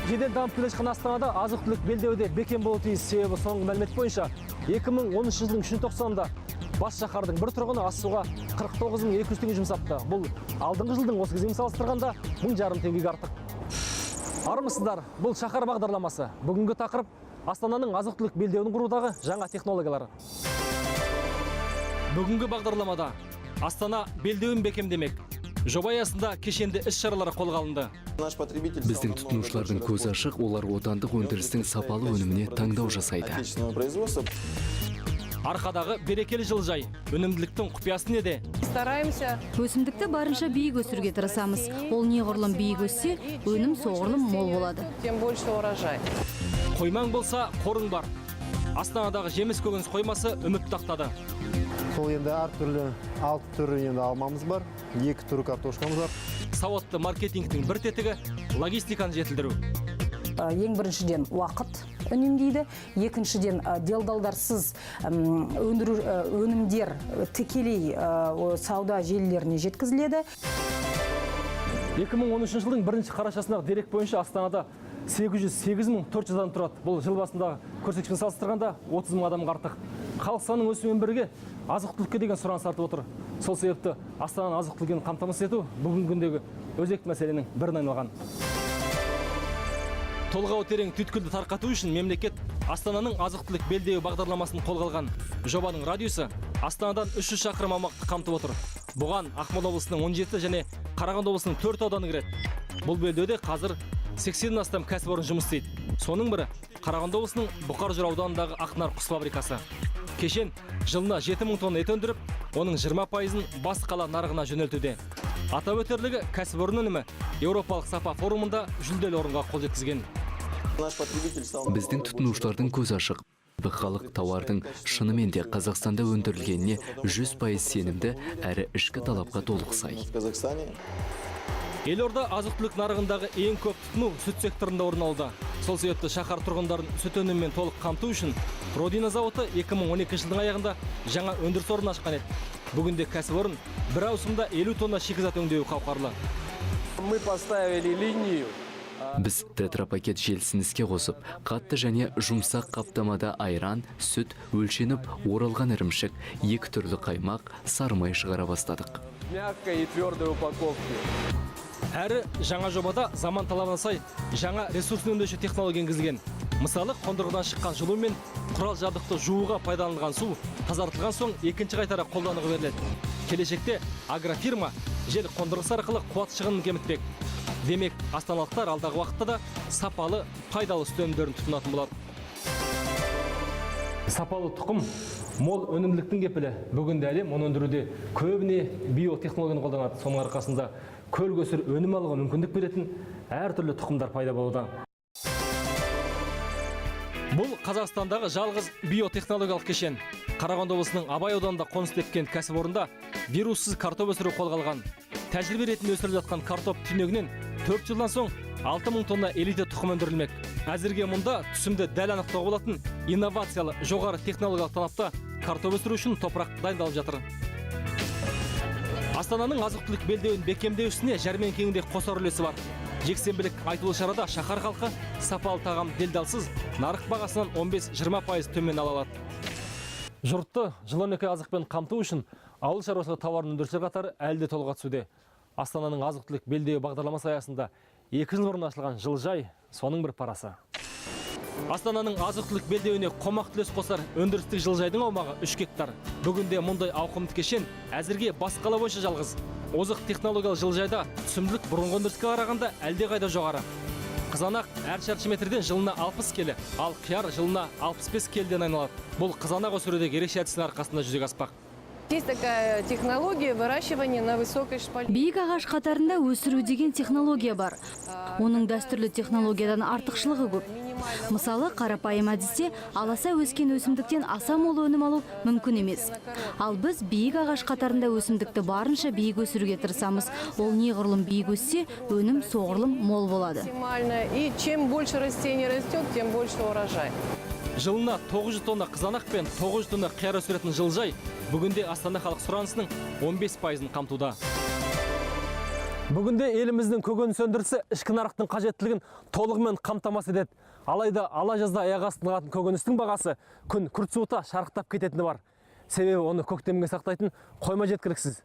Жедел дамып келе жатқан Астанада азық-түлік белдеуде бекем болуы тиіс. Себебі соңғы мәлімет бойынша 2013 жылдың 3 тоқсанында бас шаһардың бір тұрғыны ас суға 49.200 теңге жұмсапты. Бұл алдыңғы жылдың осы кезеңімен салыстырғанда 1.5 теңгеге артық. Армысыздар, бұл шаһар бағдарламасы. Бүгінгі тақырып Астананың азық-түлік белдеуін құрудағы жаңа технологиялары. Бүгінгі бағдарламада Астана белдеуін бекемдемек. Жоба аясында кешенді іс-шаралары қолға алынды. Біздің тұтынушылардың көзі ашық, олар отандық өндірістің сапалы өніміне таңдау жасайды. Арқадағы берекелі жылыжай, өнімділіктің құпиясы неде? Өсімдікті барынша биік өсіруге тырысамыз. Ол неғұрлым биік өссе, өнім соғұрлым мол болады. Қоймаң болса, қорың бар. Астанадағы жеміс көкөніс қоймасы үміт тақтады. Сол енді әртүрлі 6 түрі енді алмамыз бар, 2 түрі картошкамыз бар. Сауатты маркетингтің бір тетігі логистиканы жетілдіру. Ең біріншіден уақыт үнемдейді, екіншіден делдалдарсыз өнімдер тікелей сауда желілеріне жеткізіледі. 2013 жылдың 1 қарашасындағы дерек бойынша Астанада 808.400 адам тұрады. Бұл жыл басындағы көрсеткішпен салыстырғанда 30.000 адамға артық. Халық санының өсуімен бірге азық-түлікке деген сұраныс артып отыр. Сол себепті Астананың азық-түлігін қамтамасыз ету бүгінгі күндегі өзекті мәселенің біріне айналған. Толғау терең түйткілді тарқату үшін мемлекет Астананың азық-түлік белдеуі бағдарламасын қолға алған. Жобаның радиусы Астанадан 300 шақырым аумақты қамтып отыр. Бұған Ақмола облысының 17 және Қарағанды облысының 4 ауданы кіреді. Бұл белдеуде қазір 80-ден астам кәсіпорын жұмыс істейді. Соның бірі Қарағанды облысының Бұқар-Жырау ауданындағы Ақнар құс фабрикасы. Кешен жылына 7000 тонна ет өндіріп, оның 20%-ын бас қала нарығына жөнелтуде. Атап өтерлігі кәсіпорын өнімі Еуропалық сапа форумында жүлделі орынға қол жеткізген. Біздің тұтынушылардың көзі ашық. Халық тауардың шынымен де Қазақстанда өндірілгеніне 100% сенімді әрі ішкі талапқа толық сай. Елорда азық-түлік нарығындағы ең көп тұтыну сүт секторында орын алды. Сол себепті шаһар тұрғындарын сүт өнімімен толық қамту үшін Родина зауыты 2012 жылдың аяғында жаңа өндіріс орнын ашқан еді. Бүгінде кәсіпорын бір ауысымда 50 тонна шикізат өңдеуі қауқарлы. Біз тетрапакет желісін іске қосып, қатты және жұмсақ қаптамада айран, сүт, өлшеніп, оралған ірімшік, 2 түрлі қаймақ, сары май шығара бастадық. Әрі жаңа жобада заман талабына сай жаңа ресурсын өңдеуші технология енгізілген. Мысалы, қондырғыдан шыққан жылу мен құрал жабдықты жууға пайдаланылған су тазартылған соң екінші қайтара қолдануға беріледі. Келешекте агрофирма жел қондырғысы арқылы қуат шығынын кемітпек. Демек, астаналықтар алдағы уақытта да сапалы, пайдалы сүт өнімдерін тұтынатын болады. Сапалы тұқым мол өнімділіктің кепілі. Бүгінде әлем оны өндіруде көбіне биотехнологияны қолданады. Соның арқасында көл-көсір өнім алуға мүмкіндік беретін әртүрлі тұқымдар пайда болуда. Бұл Қазақстандағы жалғыз биотехнологиялық кешен. Қарағанды облысының Абай ауданында қоныс тепкен кәсіпорында вируссыз картоп өсіру қолға алған. Тәжірибе ретінде өсіріліп жатқан картоп түйнегінен 4 жылдан соң 6000 тонна элита тұқым өндірілмек. Әзірге мұнда түсімді дәл анықтауға болатын инновациялы жоғары технологиялық талапта картоп өсіру үшін топырақ дайындалып жатыр. Астананың азық-түлік белдеуін бекемдеушісіне жәрмеңкеңде қосар үлесі бар. Жексенбілік айтулы шарада шаһар халқы сапалы тағам делдалсыз нарық бағасынан 15-20% төмен ала алады. Жұртты жыл-он-екі азықпен қамту үшін ауыл шаруашылығы тауарын өндірушілер қатары әлде толыға түсуде. Астананың азық-түлік белдеуі бағдарламасы аясында 2 жыл бұрын ашылған жылыжай соның бір парасы. Астананың азық-түлік белдеуіне қомақты үлес қосар өндірістік жылыжайдың аумағы 3 гектар. Бүгінде мұндай ауқымды кешен әзірге бас қала бойынша жалғыз. Озық технологиялық жылыжайда түсімділік бұрынғы өндіріске қарағанда әлдеқайда жоғары. Қызанақ әр шаршы метрден жылына 60 келі, ал қияр жылына 65 келіден айналады. Бұл қызанақ өсірудегі ерекше әдістің арқасында жүзеге аспақ. Есть такая технология выращивания на высокой шпале. Биік ағаш қатарында өсіру деген технология бар. Оның дәстүрлі технологиядан артықшылығы көп. Мысалы, қарапайым әдісте аласа өскен өсімдіктен аса мол өнім алу мүмкін емес. Ал біз биік ағаш қатарында өсімдікті барынша биік өсіруге тырысамыз. Ол неғұрлым биік өссе, өнім соғұрлым мол болады. И чем больше растение растет, тем больше урожай. Жылына 900 тонна қызанақ пен 900 тонна қияр өсіретін жылыжай бүгінде Астана халық сұранысының 15%-ын қамтуда. Бүгінде еліміздің көкөніс өндірісі ішкі нарықтың қажеттілігін толығымен қамтамасыз етеді. Алайда ала жазда аяқ астына қалатын көкөністің бағасы күн күрт суыта шарықтап кететіні бар. Себебі оны көктемге сақтайтын қойма жеткіліксіз.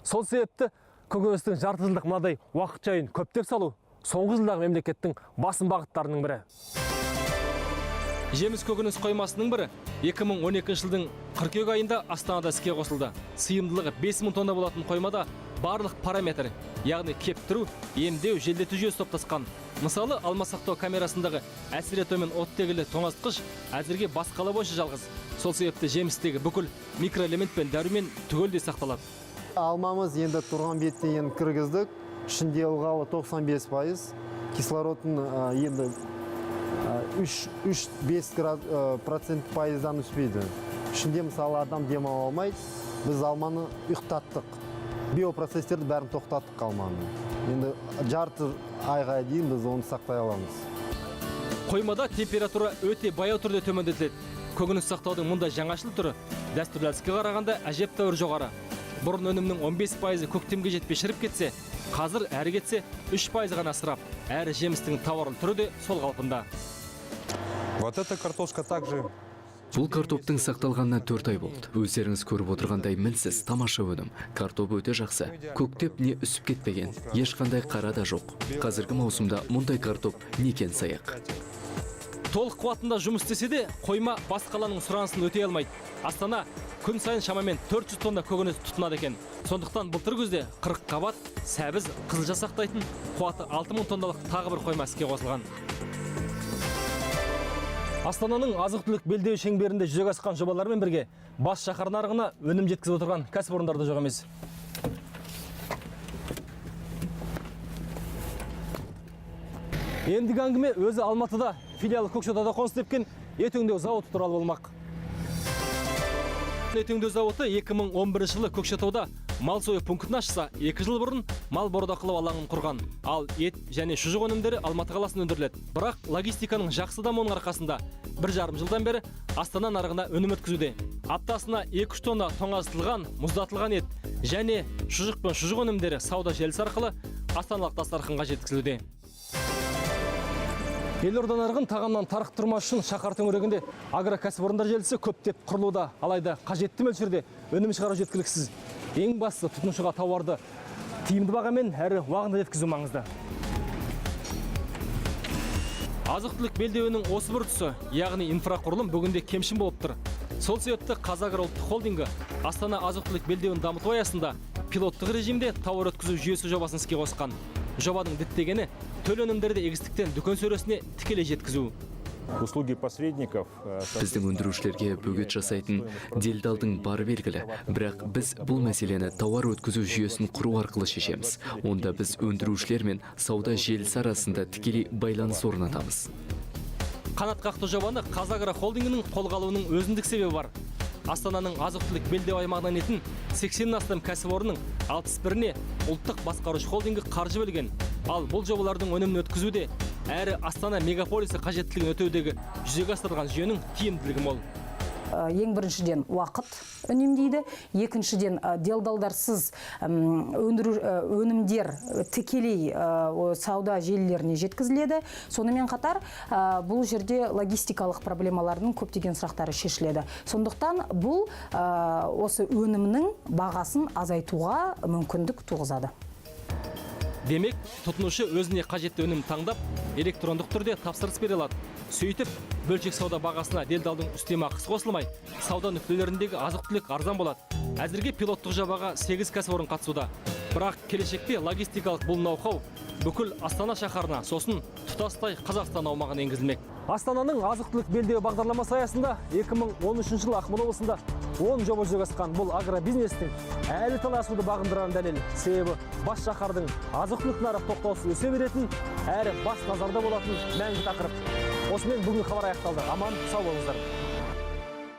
Сол себепті көкөністің жарты жылдық мынадай уақыт жайын көптеп салу соңғы жылдағы мемлекеттің басым бағыттарының бірі. Жеміс көкөніс қоймасының бірі 2012 жылдың қыркүйек айында Астанада іске қосылды. Сыйымдылығы 5000 тонна болатын қоймада барлық параметр, яғни кептіру, емдеу, желдету жүйесі топтасқан. Мысалы, алма сақтау камерасындағы әсер етумен оттегілі тоңазытқыш әзірге басқалы бойынша жалғыз. Сол себепті жемістегі бүкіл микроэлемент пен дәрумен түгелдей сақталады. Алмамыз енді тұрған беттен кіргіздік. Ішінде ылғалы 95%, кислородын енді 3-5% пайыздан үспейді. Ішінде мысалы адам демала алмайды. Біз алманы ұйықтаттық. Биопроцесстерді бәрін тоқтаттық алманы. Енді жарты айға дейін біз оны сақтай аламыз. Қоймада температура өте баяу түрде төмендетіледі. Көкөніс сақтаудың мұндай жаңашыл түрі дәстүрлі әдіске қарағанда әжептәуір жоғары. Бұрын өнімнің 15% көктемге жетпей шіріп кетсе, қазір әрі кетсе 3% ғана ысырап. Әрі жемістің тауарлы түрі де сол қалпында. Вот эта картошка также. Бұл картоптың сақталғанына 4 ай болды. Өздеріңіз көріп отырғандай мінсіз, тамаша өнім. Картоп өте жақсы. Көктеп не үсіп кетпеген. Ешқандай қара да жоқ. Қазіргі маусымда мұндай картоп некен саяқ. Толық қуатында жұмыс істесе де, қойма бас қаланың сұранысын өтей алмайды. Астана күн сайын шамамен 400 тонна көкөніс тұтынады екен. Сондықтан былтыр күзде 40 қабат, сәбіз, қызылша сақтайтын қуаты 6000 тонналық тағы бір қойма іске қосылған. Астананың азық-түлік белдеуі шеңберінде жүзеге асқан жобалармен бірге бас шаһар нарығына өнім жеткізіп отырған кәсіпорындар да жоқ емес. Ендігі әңгіме өзі Алматыда, филиалы Көкшетауда қоныс тепкен ет өңдеу зауыты туралы болмақ. Ет өңдеу зауыты 2011 жылы Көкшетауда мал сою пунктін ашса, 2 жыл бұрын мал бордақылау алаңын құрған. Ал ет және шұжық өнімдері Алматы қаласында өндіріледі. Бірақ логистиканың жақсы дамуының арқасында 1,5 жылдан бері Астана нарығына өнім өткізуде. Аптасына 2-3 тонна тоңазытылған, мұздатылған ет және шұжық пен шұжық өнімдері сауда желісі арқылы астаналық дастарханға жеткізілуде. Елорда нарығын тағамнан тарықтырмас үшін шаһар төңірегінде агрокәсіпорындар желісі көптеп құрылуда. Алайда қажетті мөлшерде өнім шығару жеткіліксіз. Ең бастысы тұтынушыға тауарды тиімді бағамен әрі уақытында жеткізу маңызды. Азық-түлік белдеуінің осы бір тұсы, яғни инфрақұрылым бүгінде кемшін болып тұр. Сол себепті Қазагро ұлттық холдингі Астана азық-түлік белдеуін дамыту аясында пилоттық режимде тауар өткізу жүйесі жобасын іске қосқан. Жобаның діттегені төл өнімдерді егістіктен дүкен сөресіне тікелей жеткізу. Услуги посредников. Біздің өндірушілерге бөгет жасайтын делдалдың бары белгілі. Бірақ біз бұл мәселені тауар өткізу жүйесін құру арқылы шешеміз. Онда біз өндірушілер мен сауда желісі арасында тікелей байланыс орнатамыз. Қанатқақты жобаны Қазагро холдингінің қолға алуының өзіндік себебі бар. Астананың азық-түлік белдеу аймағынан етін 80-нен астам кәсіпорынның 61-не ұлттық басқарушы холдингі қаржы бөлген. Ал бұл жобалардың өнімін өткізуде әрі Астана мегаполисі қажеттілігін өтеудегі жүзеге асырылған жүйенің тиімділігі мол. Ең біріншіден уақыт үнемдейді, екіншіден делдалдарсыз өнімдер тікелей сауда желілеріне жеткізіледі. Сонымен қатар бұл жерде логистикалық проблемалардың көптеген сұрақтары шешіледі. Сондықтан бұл осы өнімнің бағасын азайтуға мүмкіндік туғызады. Демек, тұтынушы өзіне қажетті өнім таңдап, электрондық түрде тапсырыс бере алады. Сөйтіп, бөлшек сауда бағасына делдалдың үстемақысы қосылмай, сауда нүктелеріндегі азық-түлік арзан болады. Әзірге пилоттық жобаға 8 кәсіпорын қатысуда. Бірақ келешекте логистикалық бұл ноу-хау бүкіл Астана шаһарына, сосын тұтастай Қазақстан аумағына енгізілмек. Астананың азық-түлік белдеуі бағдарламасы аясында 2013 жылы Ақмола облысында 10 жоба жүзеге асқан. Бұл агробизнестің әлі таласуды бағындырған дәлел. Себебі бас шаһардың азық-түлік нарық тоқтаусыз өсе беретін, әрі бас назарда болатын мәңгі тақырып. Осымен бүгінгі хабар аяқталды. Аман сау болыңыздар.